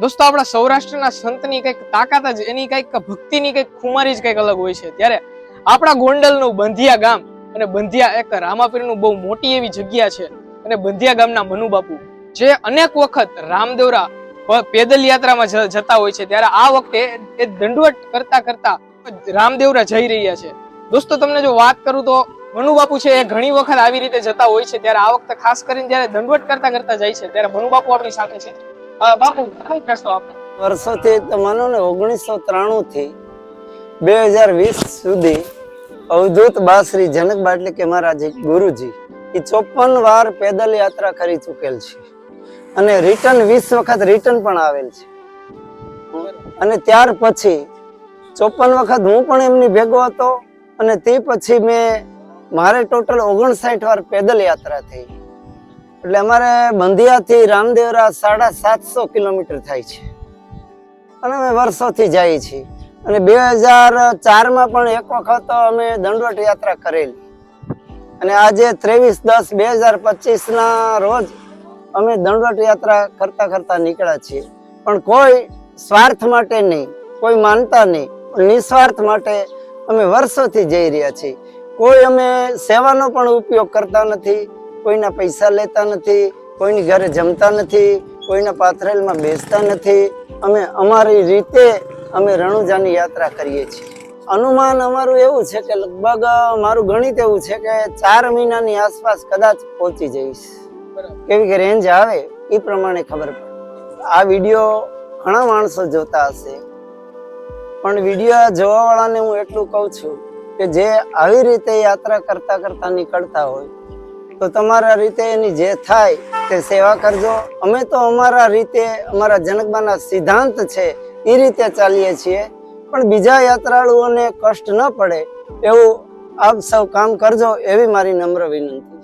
દોસ્તો આપણા સૌરાષ્ટ્રના સંતની કંઈક તાકાત જ એની કંઈક ભક્તિની કંઈક ખુમારી જ કંઈક અલગ હોય છે। ત્યારે આપણા ગોંડલનું બંધિયા ગામ અને બંધિયા એક રામાપીરનું બહુ મોટી એવી જગ્યા છે અને બંધિયા ગામના મનુબાપુ જે અનેક વખત રામદેવરા પેદલ યાત્રામાં જતા હોય છે, ત્યારે આ વખતે એ દંડવટ કરતા કરતા રામદેવરા જઈ રહ્યા છે। દોસ્તો તમને જો વાત કરું તો મનુબાપુ છે એ ઘણી વખત આવી રીતે જતા હોય છે, ત્યારે આ વખતે ખાસ કરીને જ્યારે દંડવટ કરતા કરતા જાય છે ત્યારે મનુબાપુ આપણી સાથે છે। બાપુ કઈ કહેશો આપ? વર્ષોથી તો માનો ને 1993 થી 2020 સુધી અવધૂત બાશ્રી જનકબા એટલે કે મારા જે ગુરુજી એ 54 વાર પેદલ યાત્રા કરી ચૂકેલ છે અને રિટર્ન 20 વખત રિટર્ન પણ આવેલ છે। અને ત્યાર પછી 54 વખત હું પણ એમની ભેગો હતો અને તે પછી મારે ટોટલ 59 વાર પેદલ યાત્રા થઈ। એટલે અમારે બંધિયાથી રામદેવરા 750 કિલોમીટર થાય છે અને અમે વર્ષોથી જઈએ છીએ અને 2004 પણ એક વખત અમે દંડવટ યાત્રા કરેલી અને આજે 23/10/2025 ના રોજ અમે દંડવટ યાત્રા કરતા કરતા નીકળ્યા છીએ, પણ કોઈ સ્વાર્થ માટે નહીં, કોઈ માનતા નહીં, નિસ્વાર્થ માટે અમે વર્ષોથી જઈ રહ્યા છીએ। કોઈ અમે સેવાનો પણ ઉપયોગ કરતા નથી, કોઈના પૈસા લેતા નથી, કોઈની ઘરે જમતા નથી, કોઈના પાથરેલમાં બેસતા નથી। અમે અમારી રીતે અમે રણુજાની યાત્રા કરીએ છીએ। અનુમાન અમારું એવું છે કે લગભગ મારું ગણિત એવું છે કે 4 મહિનાની આસપાસ કદાચ પહોંચી જઈશ। કેવી કે રેન્જ આવે એ પ્રમાણે ખબર પડે। આ વિડીયો ઘણા માણસો જોતા હશે, પણ વિડીયો જોવા વાળાને હું એટલું કહું છું કે જે આવી રીતે યાત્રા કરતા કરતા નીકળતા હોય તો તમારા રીતે એની જે થાય તે સેવા કરજો। અમે તો અમારા રીતે અમારા જનકબાના સિદ્ધાંત છે એ રીતે ચાલીએ છીએ, પણ બીજા યાત્રાળુઓને કષ્ટ ન પડે એવું આપ સૌ કામ કરજો એવી મારી નમ્ર વિનંતી।